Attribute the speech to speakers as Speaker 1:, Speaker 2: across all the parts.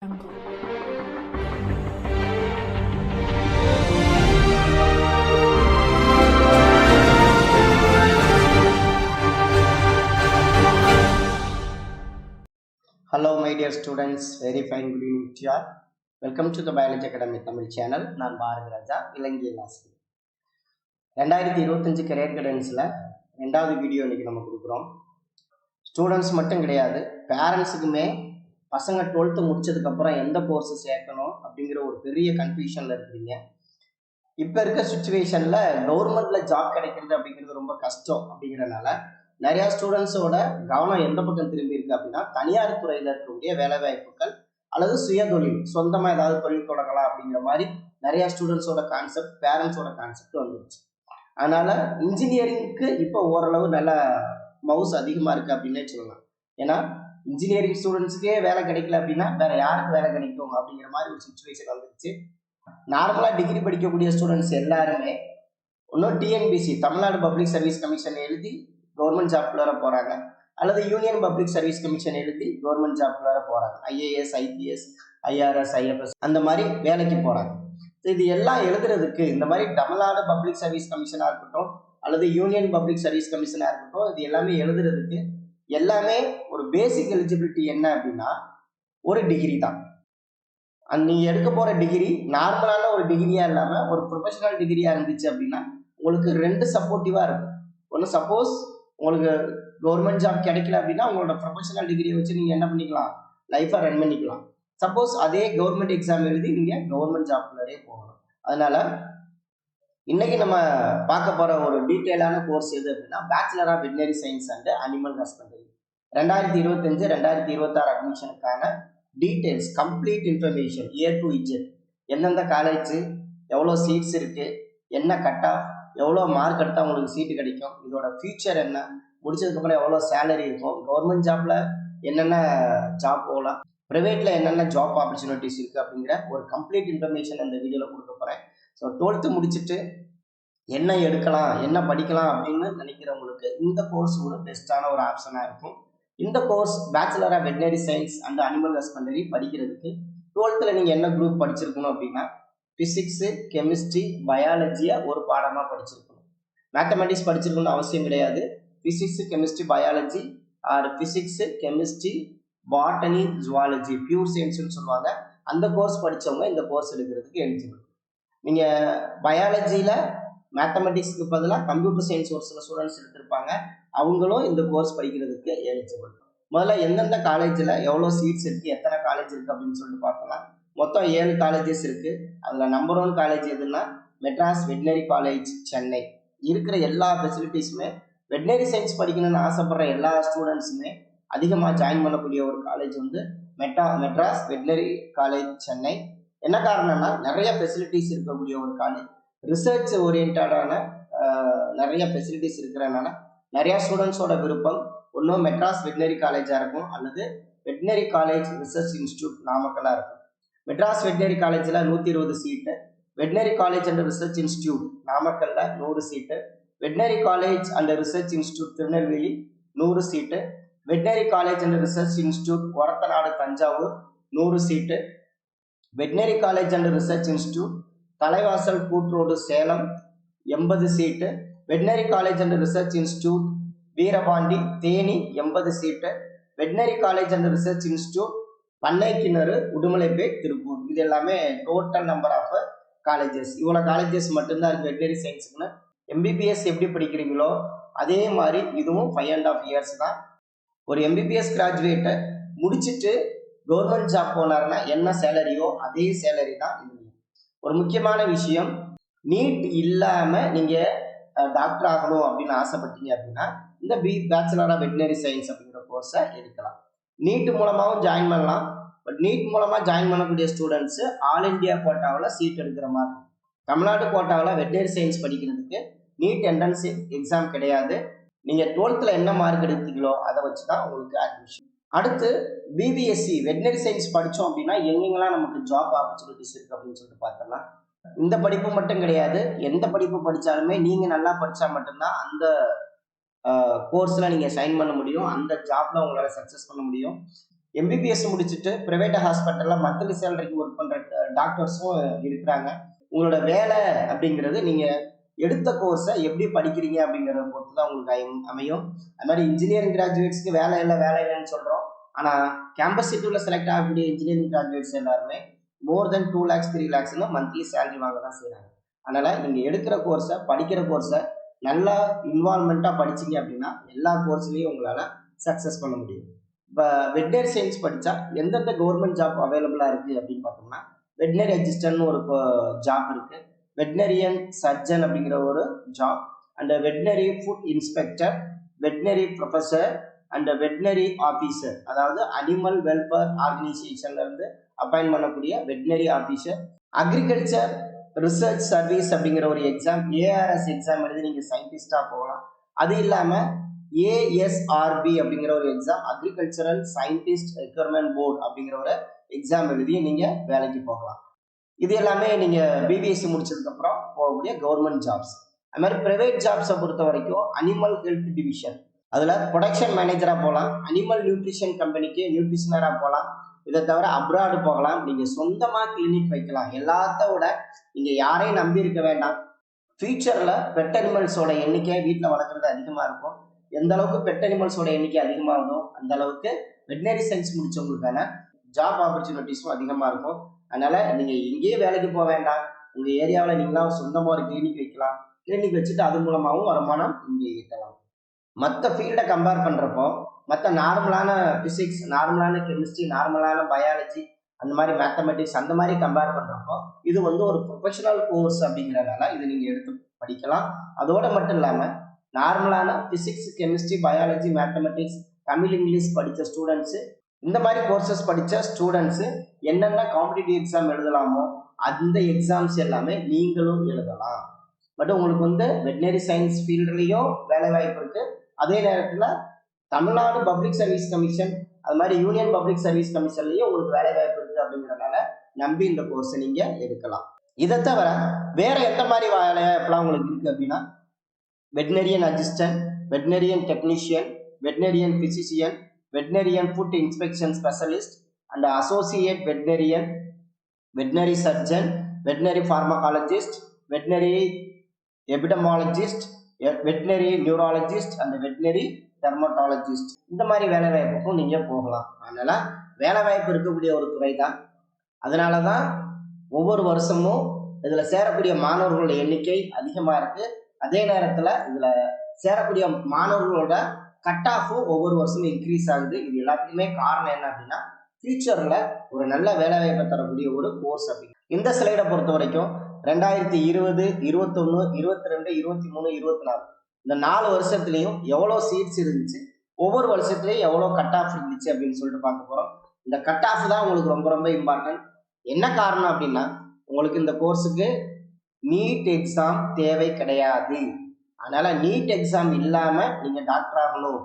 Speaker 1: Hello my dear students, very fine good evening to you all. Welcome to the Biology Academy Tamil channel. நான் பாரதி ராஜா, இலங்கையில் ஆசிரியர். 2025 career கைடன்ஸில் ரெண்டாவது video இன்றைக்கி நம்ம கொடுக்குறோம். ஸ்டூடெண்ட்ஸ் மட்டும் கிடையாது, பேரண்ட்ஸுக்குமே பசங்க 12th முடிச்சதுக்கப்புறம் எந்த கோர்ஸு சேர்க்கணும் அப்படிங்கிற ஒரு பெரிய கன்ஃபியூஷனில் இருக்கிறீங்க. இப்போ இருக்க சுச்சுவேஷனில் கவர்மெண்ட்டில் ஜாப் கிடைக்கிறது அப்படிங்கிறது ரொம்ப கஷ்டம். அப்படிங்கிறனால நிறையா ஸ்டூடெண்ட்ஸோட கவனம் எந்த பக்கம் திரும்பி இருக்கு அப்படின்னா, தனியார் துறையில் இருக்கக்கூடிய வேலை வாய்ப்புகள் அல்லது சுயதொழில், சொந்தமாக ஏதாவது தொழில் தொடங்கலாம் அப்படிங்கிற மாதிரி நிறையா ஸ்டூடெண்ட்ஸோட கான்செப்ட், பேரண்ட்ஸோட கான்செப்ட் வந்துருச்சு. அதனால இன்ஜினியரிங்க்கு இப்போ ஓரளவு நல்ல மவுஸ் அதிகமாக இருக்குது அப்படின்னே சொல்லலாம். ஏன்னா இன்ஜினியரிங் ஸ்டூடெண்ட்ஸுக்கே வேலை கிடைக்கல அப்படின்னா வேற யாருக்கு வேலை கிடைக்கும் அப்படிங்கிற மாதிரி ஒரு சுச்சுவேஷன் வந்துருச்சு. நார்மலாக டிகிரி படிக்கக்கூடிய ஸ்டூடெண்ட்ஸ் எல்லாருமே இன்னும் TNPSC, Tamil Nadu public service commission எழுதி கவர்மெண்ட் ஜாப்ல வர போறாங்க, அல்லது யூனியன் பப்ளிக் சர்வீஸ் கமிஷன் எழுதி கவர்மெண்ட் ஜாப்ல வர போறாங்க. ஐஏஎஸ், ஐபிஎஸ், ஐஆர்எஸ், ஐஎஃப்எஸ் அந்த மாதிரி வேலைக்கு போறாங்க. இது எல்லாம் எழுதுறதுக்கு இந்த மாதிரி தமிழ்நாடு பப்ளிக் சர்வீஸ் கமிஷனா இருக்கட்டும் அல்லது யூனியன் பப்ளிக் சர்வீஸ் கமிஷனா இருக்கட்டும், இது எல்லாமே எழுதுறதுக்கு எல்லாமே ஒரு பேசிக் எலிஜிபிலிட்டி என்ன அப்படின்னா ஒரு டிகிரி தான். நீங்க எடுக்க போற டிகிரி நார்மலான ஒரு டிகிரியா இல்லாம ஒரு ப்ரொஃபஷனல் டிகிரியா இருந்துச்சு அப்படின்னா உங்களுக்கு ரெண்டு சப்போர்ட்டிவா இருக்கும். ஒன்று, சப்போஸ் உங்களுக்கு கவர்மெண்ட் ஜாப் கிடைக்கல அப்படின்னா உங்களோட ப்ரொஃபஷனல் டிகிரியை வச்சு நீங்க என்ன பண்ணிக்கலாம், லைஃபை ரன் பண்ணிக்கலாம். சப்போஸ் அதே கவர்மெண்ட் எக்ஸாம் எழுதி நீங்க கவர்மெண்ட் ஜாப்லயே போகலாம். அதனால இன்னைக்கு நம்ம பார்க்க போற ஒரு டீட்டெயிலான கோர்ஸ் எது அப்படின்னா bachelor of veterinary science and animal husbandry 2025-2026 அட்மிஷனுக்கான details, complete information A to Z. எந்தெந்த காலேஜ், எவ்வளோ சீட்ஸ் இருக்கு, என்ன கட் ஆஃப், எவ்வளோ மார்க் எடுத்தால் உங்களுக்கு சீட்டு கிடைக்கும், இதோட ஃபியூச்சர் என்ன, முடிச்சதுக்கப்புறம் எவ்வளோ சேலரி இருக்கும், கவர்மெண்ட் ஜாப்ல என்னென்ன ஜாப் போகலாம், ப்ரைவேட்ல என்னென்ன ஜாப் ஆப்பர்ச்சுனிட்டிஸ் இருக்கு அப்படிங்கிற ஒரு கம்ப்ளீட் இன்ஃபர்மேஷன் இந்த வீடியோவில் கொடுக்க போகிறேன். ஸோ 12th முடிச்சுட்டு என்ன எடுக்கலாம், என்ன படிக்கலாம் அப்படின்னு நினைக்கிறவங்களுக்கு இந்த கோர்ஸ் ஒரு பெஸ்ட்டான ஒரு ஆப்ஷனாக இருக்கும். இந்த course bachelor of veterinary science and animal husbandry படிக்கிறதுக்கு 12th நீங்கள் என்ன குரூப் படிச்சிருக்கணும் அப்படின்னா ஃபிசிக்ஸு, கெமிஸ்ட்ரி, பயாலஜியை ஒரு பாடமாக படிச்சிருக்கணும். மேத்தமெட்டிக்ஸ் படிச்சிருக்கணும்னு அவசியம் கிடையாது. Physics, chemistry, biology or physics, chemistry, botany, zoology, pure சயின்ஸ்னு சொல்லுவாங்க. அந்த கோர்ஸ் படித்தவங்க இந்த கோர்ஸ் எடுக்கிறதுக்கு எலிஜிபிள். நீங்கள் பயாலஜியில் மேத்தமெட்டிக்ஸ்க்கு பதிலாக கம்ப்யூட்டர் சயின்ஸ் ஒரு சில ஸ்டூடெண்ட்ஸ் எடுத்திருப்பாங்க, அவங்களும் இந்த கோர்ஸ் படிக்கிறதுக்கு எலிஜிபிள். முதல்ல எந்தெந்த காலேஜில் எவ்வளோ சீட்ஸ் இருக்குது, எத்தனை காலேஜ் இருக்குது அப்படின்னு சொல்லிட்டு பார்க்கலாம். மொத்தம் 7 காலேஜஸ் இருக்குது. அதில் நம்பர் 1 காலேஜ் எதுன்னா மெட்ராஸ் வெட்டினரி காலேஜ், சென்னை. இருக்கிற எல்லா ஃபெசிலிட்டிஸுமே வெட்டினரி சயின்ஸ் படிக்கணும்னு ஆசைப்படுற எல்லா ஸ்டூடெண்ட்ஸுமே அதிகமாக ஜாயின் பண்ணக்கூடிய ஒரு காலேஜ் வந்து மெட்ராஸ் வெட்டினரி காலேஜ், சென்னை. என்ன காரணம்னா நிறைய ஃபெசிலிட்டிஸ் இருக்கக்கூடிய ஒரு காலேஜ், ரிசர்ச் ஓரியன்டான நிறைய ஃபெசிலிட்டிஸ் இருக்கிறனால நிறையா ஸ்டூடெண்ட்ஸோட விருப்பம் ஒன்று மெட்ராஸ் வெட்டினரி காலேஜாக இருக்கும் அல்லது வெட்டினரி காலேஜ் ரிசர்ச் இன்ஸ்டியூட் நாமக்கலாக இருக்கும். மெட்ராஸ் வெட்டினரி காலேஜில் 120 seat, veterinary college and research institute நாமக்கல்ல 100 seat, veterinary college and research institute Tirunelveli 100 seat, veterinary college and research institute Orathanadu Thanjavur 100 seat, veterinary college and research institute Thalaivasal Koot Road Salem 80 seat, veterinary college and research institute Veerapandi Theni 80 seat, veterinary college and research institute Pannaikinaru Udumalpet Tiruppur. இது எல்லாமே total number of colleges. இவ்வளோ colleges மட்டும்தான் இருக்கு veterinary சயின்ஸுக்குன்னு. MBBS எப்படி படிக்கிறீங்களோ அதே மாதிரி இதுவும் 5.5 years தான். ஒரு எம்பிபிஎஸ் கிராஜுவேட்டை முடிச்சுட்டு கவர்மெண்ட் ஜாப் போனாருன்னா என்ன சேலரியோ அதே சேலரி தான் இது. ஒரு முக்கியமான விஷயம், நீட் இல்லாமல் நீங்கள் டாக்டர் ஆகணும் அப்படின்னு ஆசைப்பட்டீங்க அப்படின்னா இந்த பேச்சுலர் ஆஃப் வெட்டினரி சயின்ஸ் அப்படிங்கிற கோர்ஸை எடுக்கலாம். நீட் மூலமாகவும் ஜாயின் பண்ணலாம். பட் நீட் மூலமாக ஜாயின் பண்ணக்கூடிய ஸ்டூடெண்ட்ஸு ஆல் இண்டியா கோட்டாவில் சீட் எடுக்கிற மாதிரி. தமிழ்நாடு கோட்டாவில் வெட்டினரி சயின்ஸ் படிக்கிறதுக்கு நீட் என்ட்ரன்ஸ் எக்ஸாம் கிடையாது. நீங்கள் 12th என்ன மார்க் எடுத்தீங்களோ அதை வச்சு தான் உங்களுக்கு அட்மிஷன். அடுத்து பிபிஎஸ்சி வெட்டினரி சயின்ஸ் படித்தோம் அப்படின்னா எங்கெங்கெல்லாம் நமக்கு ஜாப் ஆப்பர்ச்சுனிட்டிஸ் இருக்குது அப்படின்னு சொல்லிட்டு பார்த்துடலாம். இந்த படிப்பு மட்டும் கிடையாது, எந்த படிப்பு படித்தாலுமே நீங்கள் நல்லா படித்தா மட்டும்தான் அந்த கோர்ஸில் நீங்கள் சைன் பண்ண முடியும், அந்த ஜாப்பில் உங்களால் சக்ஸஸ் பண்ண முடியும். எம்பிபிஎஸ் முடிச்சுட்டு பிரைவேட் ஹாஸ்பிட்டலில் மந்த்லி சேலரிக்கு ஒர்க் பண்ணுற டாக்டர்ஸும் இருக்கிறாங்க. உங்களோட வேலை அப்படிங்கிறது நீங்கள் எடுத்த கோர்ஸை எப்படி படிக்கிறீங்க அப்படிங்கிறத பொறுத்து தான் உங்களுக்கு அமையும். அது மாதிரி இன்ஜினியரிங் கிராஜுவேட்ஸ்க்கு வேலை இல்லைன்னு சொல்கிறோம். ஆனால் கேம்பஸ் இன்டர்வியூவில் செலக்ட் ஆகக்கூடிய இன்ஜினியரிங் கிராஜுவேட்ஸ் எல்லாருமே மோர் தென் 2 lakhs 3 lakhsன்னு மந்த்லி சேலரி வாங்க தான் செய்கிறாங்க. அதனால் நீங்கள் எடுக்கிற கோர்ஸை படிக்கிற கோர்ஸை நல்லா இன்வால்மெண்ட்டாக படிச்சிங்க அப்படின்னா எல்லா கோர்ஸ்லேயும் உங்களால் சக்ஸஸ் பண்ண முடியும். இப்போ வெட்னரி சயின்ஸ் படித்தா எந்தெந்த கவர்மெண்ட் ஜாப் அவைலபிளாக இருக்குது அப்படின்னு பார்த்தோம்னா வெட்னரி அசிஸ்டன்ட்னு ஒரு ஜாப் இருக்குது, வெட்னரியன் சர்ஜன் அப்படிங்கிற ஒரு job, and veterinary food inspector, veterinary professor and veterinary officer, அதாவது அனிமல் வெல்ஃபேர் ஆர்கனைசேஷன்லேருந்து அப்பாயின்ட் பண்ணக்கூடிய veterinary officer, agriculture research service அப்படிங்கிற ஒரு எக்ஸாம், ஏஆர்எஸ் எக்ஸாம் எழுதி நீங்கள் சயின்டிஸ்டாக போகலாம். அது இல்லாமல் ஏஎஸ்ஆர்பி அப்படிங்கிற ஒரு exam, agricultural scientist recruitment board அப்படிங்கிற ஒரு எக்ஸாம் எழுதி நீங்கள் வேலைக்கு போகலாம். இது எல்லாமே நீங்கள் பிபிஎஸ்சி முடிச்சதுக்கப்புறம் போகக்கூடிய கவர்மெண்ட் ஜாப்ஸ். அது மாதிரி ப்ரைவேட் ஜாப்ஸை பொறுத்த வரைக்கும் அனிமல் ஹெல்த் டிவிஷன், அதில் ப்ரொடக்ஷன் மேனேஜராக போகலாம், அனிமல் நியூட்ரிஷன் கம்பெனிக்கு நியூட்ரிஷனராக போகலாம். இதை தவிர அப்ராடு போகலாம், நீங்கள் சொந்தமாக கிளினிக் வைக்கலாம். எல்லாத்த விட நீங்கள் யாரையும் நம்பி இருக்க வேண்டாம். ஃபியூச்சரில் பெட் அனிமல்ஸோட எண்ணிக்கை வீட்டில் வளர்க்குறது அதிகமாக இருக்கும். எந்த அளவுக்கு பெட் அனிமல்ஸோட எண்ணிக்கை அதிகமாகுதோ அந்த அளவுக்கு வெட்னரி சயின்ஸ் முடிச்சவங்களுக்கான ஜாப் ஆப்பர்ச்சுனிட்டிஸும் அதிகமாக இருக்கும். அதனால் நீங்கள் எங்கேயே வேலைக்கு போக வேண்டாம், உங்கள் ஏரியாவில் நீங்களாம் சொந்தமாக ஒரு கிளினிக் வைக்கலாம். கிளினிக் வச்சுட்டு அது மூலமாகவும் வருமானம் இங்கே ஈட்டலாம். மற்ற ஃபீல்டை கம்பேர் பண்ணுறப்போ மற்ற நார்மலான ஃபிசிக்ஸ், நார்மலான கெமிஸ்ட்ரி, நார்மலான பயாலஜி, அந்த மாதிரி மேத்தமெட்டிக்ஸ் அந்த மாதிரி கம்பேர் பண்ணுறப்போ இது வந்து ஒரு ப்ரொஃபஷனல் கோர்ஸ் அப்படிங்கிறனால இதை நீங்கள் எடுத்து படிக்கலாம். அதோடு மட்டும் இல்லாமல் நார்மலான physics, chemistry, biology, mathematics, Tamil, English படித்த ஸ்டூடெண்ட்ஸு, இந்த மாதிரி கோர்சஸ் படித்த ஸ்டூடெண்ட்ஸு என்னென்ன காம்படிட்டிவ் எக்ஸாம் எழுதலாமோ அந்த எக்ஸாம்ஸ் எல்லாமே நீங்களும் எழுதலாம். பட் உங்களுக்கு வந்து வெட்னரி சயின்ஸ் ஃபீல்ட்லேயும் வேலை வாய்ப்பு இருக்குது. அதே நேரத்தில் தமிழ்நாடு பப்ளிக் சர்வீஸ் கமிஷன், அது மாதிரி யூனியன் பப்ளிக் சர்வீஸ் கமிஷன்லேயும் உங்களுக்கு வேலை வாய்ப்பு இருக்குது. அப்படிங்கிறதுனால நம்பி இந்த கோர்ஸை நீங்கள் எடுக்கலாம். இதை தவிர வேற எந்த மாதிரி வேலை வாய்ப்புலாம் உங்களுக்கு இருக்குது அப்படின்னா veterinarian assistant, veterinarian technician, veterinarian physician, veterinarian food inspection specialist and associate veterinarian, veterinary surgeon, veterinary pharmacologist, veterinary epidemiologist, veterinary neurologist and veterinary dermatologist, இந்த மாதிரி வேலை வாய்ப்புக்கும் நீங்கள் போகலாம். அதனால் வேலை வாய்ப்பு இருக்கக்கூடிய ஒரு துறை தான். அதனால தான் ஒவ்வொரு வருஷமும் இதில் சேரக்கூடிய மாணவர்களோட எண்ணிக்கை அதிகமாக இருக்குது. அதே நேரத்தில் இதில் சேரக்கூடிய மாணவர்களோட கட் ஆஃபும் ஒவ்வொரு வருஷமும் இன்க்ரீஸ் ஆகுது. இது எல்லாத்துக்குமே காரணம் என்ன அப்படின்னா ஃபியூச்சரில் ஒரு நல்ல வேலை வாய்ப்பை தரக்கூடிய ஒரு கோர்ஸ். அப்படி இந்த ஸ்லைடை பொறுத்த வரைக்கும் 2020, 21, 22, 23, 24 இந்த 4 வருஷத்துலையும் எவ்வளோ சீட்ஸ் இருந்துச்சு, ஒவ்வொரு வருஷத்துலையும் எவ்வளோ கட் ஆஃப் இருந்துச்சு அப்படின்னு சொல்லிட்டு பார்க்க போகிறோம். இந்த கட் ஆஃப் தான் உங்களுக்கு ரொம்ப ரொம்ப இம்பார்ட்டன்ட். என்ன காரணம் அப்படின்னா உங்களுக்கு இந்த கோர்ஸுக்கு நீட் எக்ஸாம் தேவை கிடையாது. அதனால நீட் எக்ஸாம் இல்லாமல் நீங்கள் டாக்டர் ஆகணும்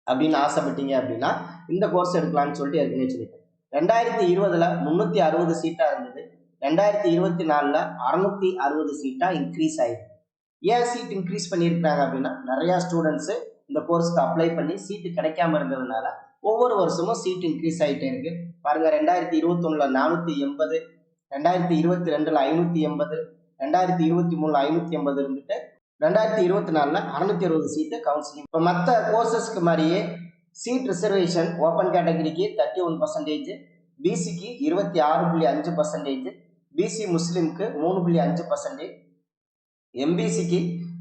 Speaker 1: அப்படின்னு ஆசைப்பட்டீங்க அப்படின்னா இந்த கோர்ஸ் எடுக்கலாம்னு சொல்லிட்டு ஏற்கனவே சொல்லிட்டேன். 2020 360 சீட்டாக இருந்தது, 2024 660 சீட்டாக இன்க்ரீஸ் ஆயிருக்கு. ஏன் சீட் இன்க்ரீஸ் பண்ணியிருக்கிறாங்க அப்படின்னா நிறையா ஸ்டூடெண்ட்ஸு இந்த கோர்ஸ்க்கு அப்ளை பண்ணி சீட்டு கிடைக்காம இருந்ததுனால ஒவ்வொரு வருஷமும் சீட் இன்க்ரீஸ் ஆகிட்டே இருக்கு. பாருங்க, 2021 480, 2022 580, 2023 580 இருந்துட்டு 2024 660 சீட்டு கவுன்சிலிங். இப்போ மற்ற கோர்சஸ்க்கு மாதிரியே சீட் ரிசர்வேஷன் ஓப்பன் கேட்டகரிக்கு 31%, பிசிக்கு 26.5%, பிசி முஸ்லீமுக்கு 3.5%, எம்பிசிக்கு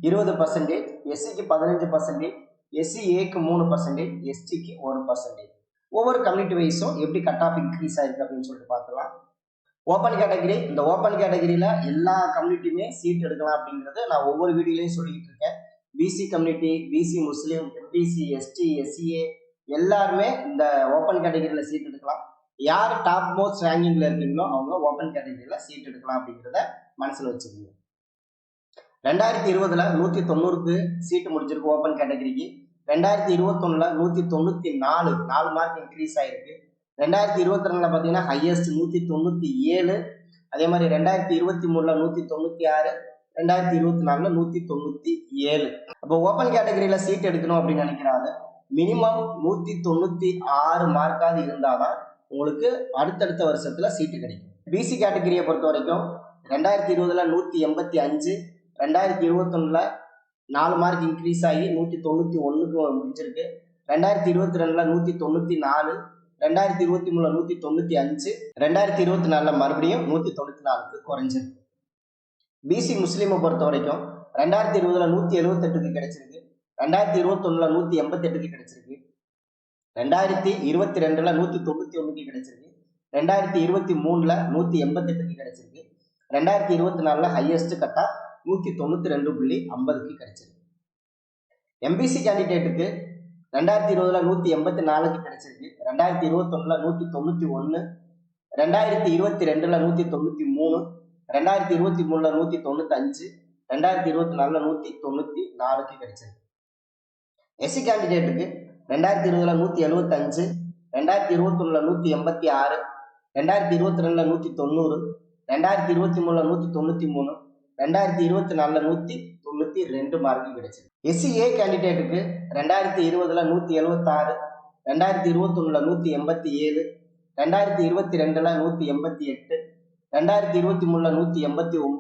Speaker 1: 20%, எஸ்சிக்கு 15%, எஸ்சிஏக்கு 3%, எஸ்டிக்கு 1%. ஒவ்வொரு கம்யூனிட்டி வைஸும் எப்படி கட் ஆஃப் இன்க்ரீஸ் ஆயிருக்கு அப்படின்னு சொல்லிட்டு பார்த்துலாம். ஓப்பன் கேட்டகரி, இந்த ஓப்பன் கேட்டகரியில் எல்லா கம்யூனிட்டியுமே சீட் எடுக்கலாம் அப்படிங்கிறது நான் ஒவ்வொரு வீடியோலையும் சொல்லிக்கிட்டு இருக்கேன். பிசி கம்யூனிட்டி, பிசி முஸ்லீம், எம்பிசி, எஸ்டி, எஸ்சிஏ எல்லாருமே இந்த ஓப்பன் கேட்டகரியில் சீட் எடுக்கலாம். யார் டாப் மோஸ்ட் ரேங்கிங்கில் இருக்கீங்களோ அவங்க ஓப்பன் கேட்டகரியில் சீட் எடுக்கலாம் அப்படிங்கிறத மனசில் வச்சுக்கோங்க. 2020 190க்கு சீட்டு முடிச்சிருக்கு ஓப்பன் கேட்டகரிக்கு. 2021 194, 4 மார்க் இன்க்ரீஸ் ஆயிருக்கு. 2022 பார்த்தீங்கன்னா ஹையஸ்ட் 197. அதே மாதிரி 2023 196, 2024 197. அப்போ ஓப்பன் கேட்டகரியில் சீட் எடுக்கணும் அப்படின்னு நினைக்கிறாங்க மினிமம் 196 மார்க்காவது இருந்தாதான் உங்களுக்கு அடுத்தடுத்த வருஷத்துல சீட்டு கிடைக்கும். பிசி கேட்டகரியை பொறுத்த வரைக்கும் 2020ல 185, 2021ல 4 மார்க் இன்க்ரீஸ் ஆகி 191க்கு முடிஞ்சிருக்கு. 2022ல 194, 2023ல 195, 2024ல மறுபடியும் 194க்கு குறைஞ்சிருக்கு. பிசி முஸ்லீமை பொறுத்த வரைக்கும் 2020ல 178க்கு கிடைச்சிருக்கு, 2021ல 188க்கு கிடைச்சிருக்கு, 2022ல 191க்கு கிடைச்சிருக்கு, 2023ல 188க்கு கிடைச்சிருக்கு, 2024ல ஹையஸ்ட் கட்டா 192.50க்கு கிடைச்சிருக்கு. எம்பிசி கேண்டிடேட்டுக்கு 2020ல 184க்கு கிடைச்சிருக்கு, 2021ல 191, 2022ல 193, 2023ல 195, 2024ல 194க்கு கிடைச்சிருக்கு. எஸ்சி கேண்டிடேட்டுக்கு 2020ல 175, 2021ல 186, 2022ல 190, 2023ல 193, 2024ல 192 மார்க்கு கிடைச்சிருக்கு. எஸ்சிஏ கேண்டிடேட்டுக்கு 2020ல 176, 2021ல 187, 2022ல 188, 2023ல 189,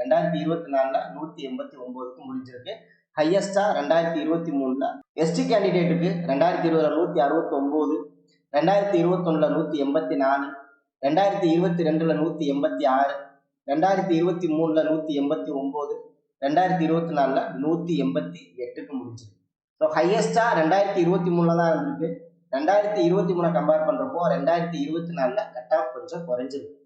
Speaker 1: 2024ல 189க்கு முடிஞ்சிருக்கு. ஹையஸ்டா 2023ல. எஸ்டி கேண்டிடேட்டுக்கு 2020ல 169, 2021ல 184, 2022ல 186, 2023ல 189, 2024ல 188க்கு முடிஞ்சிருக்கு. ஸோ ஹையஸ்டா 2023ல தான் இருந்திருக்கு. 2023 கம்பேர் பண்றப்போ 2024ல கட் ஆஃப் கொஞ்சம் குறைஞ்சிருக்கு.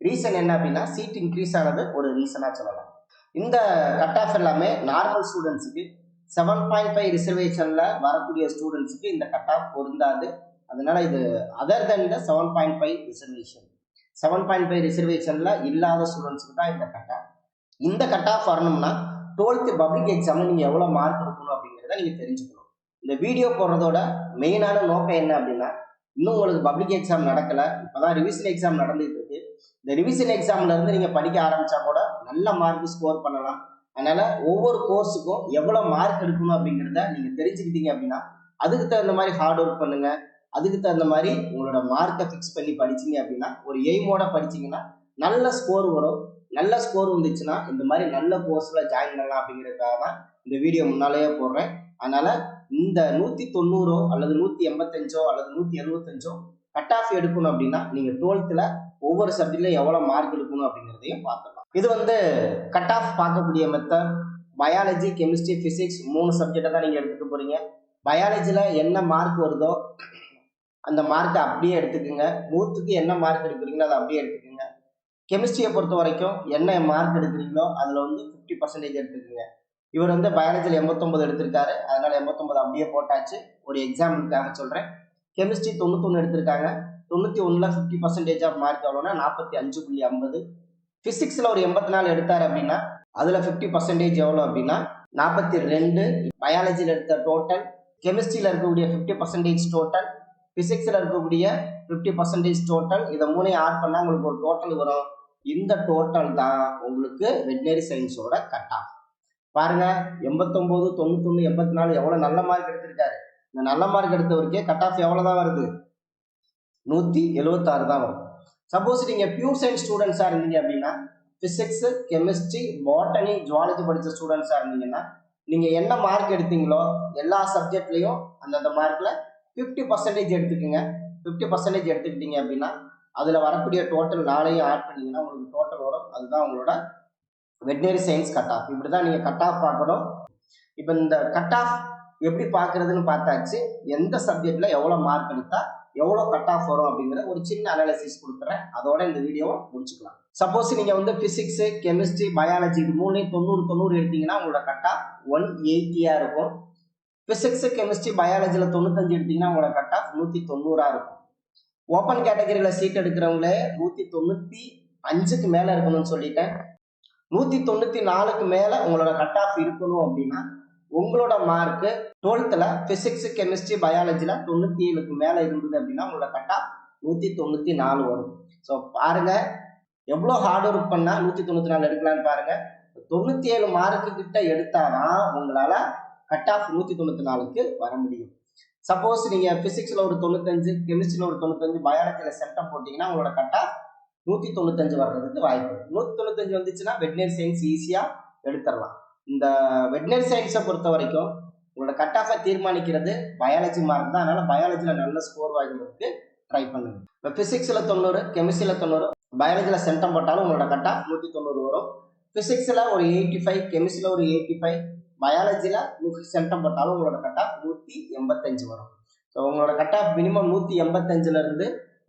Speaker 1: ரீசன் என்ன அப்படின்னா சீட் இன்க்ரீஸ் ஆனது ஒரு ரீசனா சொல்லலாம். இந்த கட் ஆஃப் எல்லாமே நார்மல் ஸ்டூடெண்ட்ஸுக்கு 7.5 ரிசர்வேஷன்ல வரக்கூடிய ஸ்டூடெண்ட்ஸுக்கு இந்த கட் ஆஃப் பொருந்தாது. அதனால இது அதர் தென் த 7.5 ரிசர்வேஷன், 7.5 ரிசர்வேஷன்ல இல்லாத ஸ்டூடெண்ட்ஸுக்கு தான் இந்த கட் ஆஃப். இந்த கட் ஆஃப் வரணும்னா 12th பப்ளிக் எக்ஸாம்ல நீங்க எவ்வளவு மார்க் எடுக்கணும் அப்படிங்கிறத நீங்க தெரிஞ்சுக்கணும். இந்த வீடியோ போடுறதோட மெயினான நோக்கம் என்ன அப்படின்னா, இன்னும் உங்களுக்கு பப்ளிக் எக்ஸாம் நடக்கல, இப்பதான் ரிவிஷன் எக்ஸாம் நடந்துட்டு இருக்கு. இந்த ரிவிஷன் எக்ஸாம்ல இருந்து நீங்க படிக்க ஆரம்பிச்சா கூட நல்ல மார்க் ஸ்கோர் பண்ணலாம். அதனால ஒவ்வொரு கோர்ஸுக்கும் எவ்வளவு மார்க் எடுக்கணும் அப்படிங்கிறத நீங்க தெரிஞ்சுக்கிட்டீங்க அப்படின்னா அதுக்கு தகுந்த மாதிரி ஹார்ட் ஒர்க் பண்ணுங்க. அதுக்கு தகுந்த மாதிரி உங்களோட மார்க்கை ஃபிக்ஸ் பண்ணி படிச்சீங்க அப்படின்னா ஒரு எய்மோட படிச்சீங்கன்னா நல்ல ஸ்கோர் வரும். நல்ல ஸ்கோர் வந்துச்சுன்னா இந்த மாதிரி நல்ல கோர்ஸ்ல ஜாயின் பண்ணலாம் அப்படிங்கிறதுக்காக தான் இந்த வீடியோ முன்னாலேயே போடுறேன். அதனால இந்த 190 அல்லது 185 அல்லது 175 கட் ஆஃப் எடுக்கணும் அப்படின்னா நீங்க 12th ஒவ்வொரு சப்ஜெக்ட்ல எவ்வளவு மார்க் எடுக்கணும் அப்படிங்கிறதையும் பார்த்துக்கலாம். இது கட் ஆஃப் பார்க்கக்கூடிய மெத்தட். பயாலஜி, கெமிஸ்ட்ரி, பிசிக்ஸ் 3 சப்ஜெக்டை தான் நீங்க எடுத்துக்க போறீங்க. பயாலஜில என்ன மார்க் வருதோ அந்த மார்க்கை அப்படியே எடுத்துக்கோங்க. 100க்கு என்ன மார்க் எடுக்கிறீங்களோ அதை அப்படியே எடுத்துக்கோங்க. கெமிஸ்ட்ரியை பொறுத்த வரைக்கும் என்ன மார்க் எடுக்கிறீங்களோ அதுல 50% எடுத்துக்கோங்க. இவர் பயாலஜியில் 89 எடுத்திருக்காரு, அதனால 89 அப்படியே போட்டாச்சு. ஒரு எக்ஸாம்பிளுக்காக சொல்றேன். கெமிஸ்ட்ரி 91 எடுத்திருக்காங்க, 91ல 50% ஆஃப் மார்க் எவ்வளோன்னா 45.50. பிசிக்ஸ்ல ஒரு 84 எடுத்தாரு அப்படின்னா அதுல 50% எவ்வளோ அப்படின்னா 42. பயாலஜியில் எடுத்த டோட்டல், கெமிஸ்ட்ரியில இருக்கக்கூடிய 50% டோட்டல், பிசிக்ஸ்ல இருக்கக்கூடிய 50% டோட்டல், இதை மூணையும் ஆட் பண்ணா உங்களுக்கு ஒரு டோட்டல் வரும். இந்த டோட்டல் தான் உங்களுக்கு வெட்னரி சயின்ஸோட கட் ஆஃப். பாருங்க, 89, 91, 84 எவ்வளவு நல்ல மார்க் எடுத்திருக்காரு. இந்த நல்ல மார்க் எடுத்தவருக்கே கட் ஆஃப் எவ்வளவுதான் வருது? 176 தான் வரும். சப்போஸ் நீங்க பியூர் சயின்ஸ் ஸ்டூடெண்ட்ஸா இருந்தீங்க அப்படின்னா, பிசிக்ஸ், கெமிஸ்ட்ரி, பாட்டனி, ஜுவாலஜி படிச்ச ஸ்டூடெண்ட்ஸா இருந்தீங்கன்னா நீங்க என்ன மார்க் எடுத்தீங்களோ எல்லா சப்ஜெக்ட்லயும் அந்தந்த மார்க்ல 50% எடுத்துக்கோங்க. 50% எடுத்துக்கிட்டீங்க அப்படின்னா அதுல வரக்கூடிய டோட்டல் 4ஐயும் ஆட் பண்ணீங்கன்னா உங்களுக்கு டோட்டல் வரும். அதுதான் உங்களோட வெட்னரி சயின்ஸ் கட் ஆஃப். இப்படிதான் நீங்க கட் ஆஃப் பார்க்கணும். இப்ப இந்த கட் ஆஃப் எப்படி பாக்குறதுன்னு பார்த்தாச்சு. எந்த சப்ஜெக்ட்ல எவ்வளவு மார்க் எடுத்தா எவ்வளவு கட் ஆஃப் வரும் அப்படிங்கிற ஒரு சின்ன அனாலிசிஸ் கொடுக்குறேன். அதோட இந்த வீடியோவை முடிச்சுக்கலாம். சப்போஸ் நீங்க பிசிக்ஸ், கெமிஸ்ட்ரி, பயாலஜி இது 3லையும் 90 எடுத்தீங்கன்னா உங்களோட கட் ஆஃப் 180 இருக்கும். பிசிக்ஸ், கெமிஸ்ட்ரி, பயாலஜில 95 எடுத்தீங்கன்னா உங்களோட கட் ஆஃப் 190 இருக்கும். ஓப்பன் கேட்டகரியில சீட் எடுக்கிறவங்களே 195க்கு மேல இருக்கணும்னு சொல்லிட்டேன். 194க்கு மேல உங்களோட கட் ஆஃப் இருக்கணும் அப்படின்னா உங்களோட மார்க் 12th பிசிக்ஸ், கெமிஸ்ட்ரி, பயாலஜில 97க்கு மேல இருந்தது அப்படின்னா உங்களோட கட் ஆஃப் 194 வரும். ஸோ பாருங்க, எவ்வளோ ஹார்ட் ஒர்க் பண்ணா 194 எடுக்கலான்னு பாருங்க. 97 மார்க்கு கிட்ட எடுத்தாதான் உங்களால கட் ஆஃப் 194க்கு வர முடியும். சப்போஸ் நீங்கள் ஃபிசிக்ஸில் ஒரு 95, கெமிஸ்ட்ரியில் ஒரு 95, பயாலஜியில் சென்டம் போட்டிங்கன்னா உங்களோட கட் ஆஃப் 195 வர்றதுக்கு வாய்ப்பு. 195 வந்துச்சுன்னா வெட்னரி சயின்ஸ் ஈஸியாக எடுத்துடலாம். இந்த வெட்னரி சயின்ஸை பொறுத்த வரைக்கும் உங்களோட கட் ஆஃபை தீர்மானிக்கிறது பயாலஜி மார்க் தான். அதனால பயாலஜியில் நல்ல ஸ்கோர் வாங்குறதுக்கு ட்ரை பண்ணுங்க. இப்போ ஃபிசிக்ஸில் 90, கெமிஸ்ட்ரியில் 90, பயாலஜியில் சென்டம் போட்டாலும் உங்களோட கட் ஆஃப் 190 வரும். ஃபிசிக்ஸில் ஒரு 85, கெமிஸ்ட்ரியில் ஒரு 85, பயாலஜியில் சென்டம் போட்டாலும் உங்களோட கட் ஆஃப் 185 வரும். ஸோ உங்களோட கட் ஆஃப் மினிமம் 185லேருந்து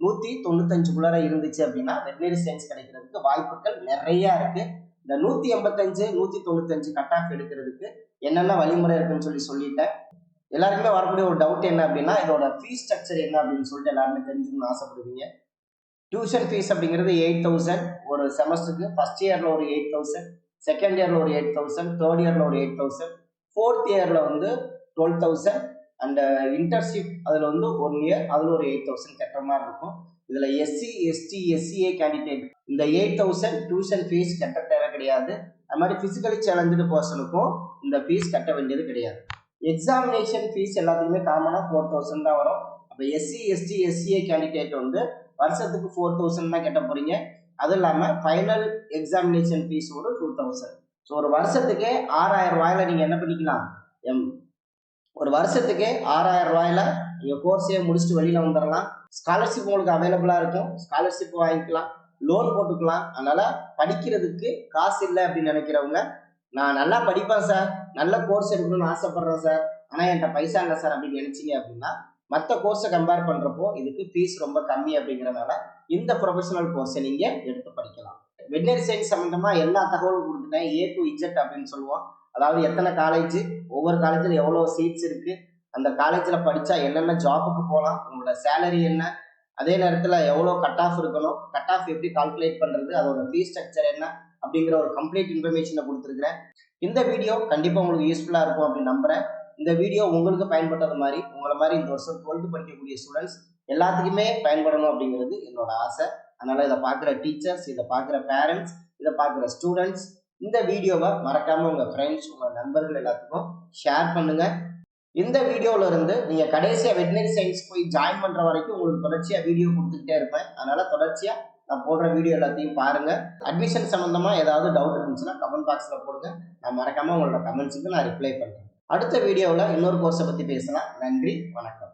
Speaker 1: 195 இருந்துச்சு அப்படின்னா வெட்னரி சயின்ஸ் கிடைக்கிறதுக்கு வாய்ப்புகள் நிறையா இருக்குது. இந்த 185, 195 கட் ஆஃப் எடுக்கிறதுக்கு என்னென்ன வழிமுறை இருக்குன்னு சொல்லிட்டேன். எல்லாருக்குமே வரக்கூடிய ஒரு டவுட் என்ன அப்படின்னா இதோட ஃபீஸ் ஸ்ட்ரக்சர் என்ன அப்படின்னு சொல்லிட்டு எல்லாருமே தெரிஞ்சுக்கணும்னு ஆசைப்படுவீங்க. டியூஷன் ஃபீஸ் அப்படிங்கிறது 8000 ஒரு செமஸ்டருக்கு. ஃபர்ஸ்ட் இயரில் ஒரு 8000, செகண்ட் இயரில் ஒரு 8000, தேர்ட் இயரில் ஒரு 8000, ஃபோர்த் இயரில் வந்து 12000 அண்ட் இன்டர்ன்ஷிப் அதில் வந்து 1 இயர் அதில் ஒரு 8000 கட்டுற மாதிரி இருக்கும். இதில் எஸ்சி, எஸ்டி, எஸ்சிஏ கேண்டிடேட் இந்த 8000 டியூஷன் ஃபீஸ் கட்ட தேவை கிடையாது. அது மாதிரி ஃபிசிக்கலி சேலஞ்சு பர்சனுக்கும் இந்த ஃபீஸ் கட்ட வேண்டியது கிடையாது. எக்ஸாமினேஷன் ஃபீஸ் எல்லாத்துக்குமே காமனாக 4000 தான் வரும். அப்போ எஸ்சி, எஸ்டி, எஸ்சிஏ கேண்டிடேட் வந்து வருஷத்துக்கு 4000 தான் கட்ட போறீங்க. அதுவும் இல்லாமல் ஃபைனல் எக்ஸாமினேஷன் ஃபீஸ் ஒரு 2000. ஸோ ஒரு வருஷத்துக்கே 6000 ரூபாயில நீங்கள் என்ன பண்ணிக்கலாம், ஒரு வருஷத்துக்கே 6000 ரூபாயில நீங்கள் கோர்ஸே முடிச்சுட்டு வெளியில் வந்துடலாம். ஸ்காலர்ஷிப் உங்களுக்கு அவைலபிளாக இருக்கும். ஸ்காலர்ஷிப் வாங்கிக்கலாம், லோன் போட்டுக்கலாம். அதனால படிக்கிறதுக்கு காசு இல்லை அப்படின்னு நினைக்கிறவங்க, நான் நல்லா படிப்பேன் சார், நல்ல கோர்ஸ் எடுக்கணும்னு ஆசைப்படுறேன் சார், ஆனால் என்கிட்ட பைசா இல்லை சார் அப்படின்னு நினைச்சிங்க அப்படின்னா மற்ற கோர்ஸை கம்பேர் பண்ணுறப்போ இதுக்கு ஃபீஸ் ரொம்ப கம்மி அப்படிங்கிறனால இந்த ப்ரொஃபஷனல் கோர்ஸை நீங்கள் எடுத்து படிக்கலாம். வெட்னரி சயின்ஸ் சம்மந்தமாக எல்லா தகவலும் கொடுத்துட்டேன். A to Z அப்படின்னு சொல்லுவோம். அதாவது எத்தனை காலேஜ், ஒவ்வொரு காலேஜில் எவ்வளோ சீட்ஸ் இருக்குது, அந்த காலேஜில் படித்தா என்னென்ன ஜாபுக்கு போகலாம், உங்களோட சேலரி என்ன, அதே நேரத்தில் எவ்வளோ கட் ஆஃப் இருக்கணும், கட் ஆஃப் எப்படி கால்குலேட் பண்ணுறது, அதோட ஃபீஸ் ஸ்ட்ரக்சர் என்ன அப்படிங்கிற ஒரு கம்ப்ளீட் இன்ஃபர்மேஷனை கொடுத்துருக்குறேன். இந்த வீடியோ கண்டிப்பாக உங்களுக்கு யூஸ்ஃபுல்லாக இருக்கும் அப்படின்னு நம்புகிறேன். இந்த வீடியோ உங்களுக்கு பயன்பட்டது மாதிரி உங்களை மாதிரி இந்த வருஷம் 12th படிக்கக்கூடிய ஸ்டூடெண்ட்ஸ் எல்லாத்துக்குமே பயன்படணும் அப்படிங்கிறது என்னோட ஆசை. அதனால் இதை பார்க்குற டீச்சர்ஸ், இதை பார்க்குற பேரண்ட்ஸ், இதை பார்க்குற ஸ்டூடெண்ட்ஸ் இந்த வீடியோவை மறக்காமல் உங்கள் ஃப்ரெண்ட்ஸ், உங்கள் நண்பர்கள் எல்லாத்துக்கும் ஷேர் பண்ணுங்கள். இந்த வீடியோவில் இருந்து நீங்கள் கடைசியாக வெட்னரி சயின்ஸ் போய் ஜாயின் பண்ணுற வரைக்கும் உங்களுக்கு தொடர்ச்சியாக வீடியோ கொடுத்துக்கிட்டே இருப்பேன். அதனால் தொடர்ச்சியாக நான் போடுற வீடியோ எல்லாத்தையும் பாருங்கள். அட்மிஷன் சம்மந்தமாக ஏதாவது டவுட் இருந்துச்சுன்னா கமெண்ட் பாக்ஸில் போடுங்க. நான் மறக்காமல் உங்களோட கமெண்ட்ஸுக்கு நான் ரிப்ளை பண்ணுறேன். அடுத்த வீடியோவில் இன்னொரு கோர்ஸை பற்றி பேசலாம். நன்றி, வணக்கம்.